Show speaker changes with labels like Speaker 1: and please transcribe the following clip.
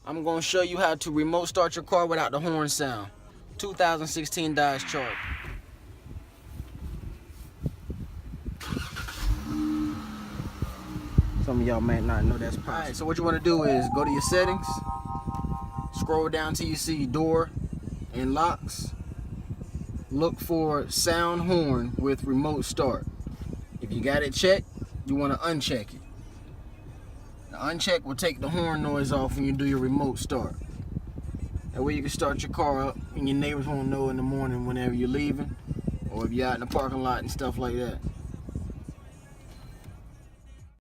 Speaker 1: I'm going to show you how to remote start your car without the horn sound. 2016 Dodge Charger. Some of y'all may not know that's possible. Alright, so what you want to do is go to your settings, scroll down till you see door and locks. Look for sound horn with remote start. If you got it checked, you want to uncheck it. The uncheck will take the horn noise off when you do your remote start. That way you can start your car up and your neighbors won't know in the morning whenever you're leaving or if you're out in the parking lot and stuff like that.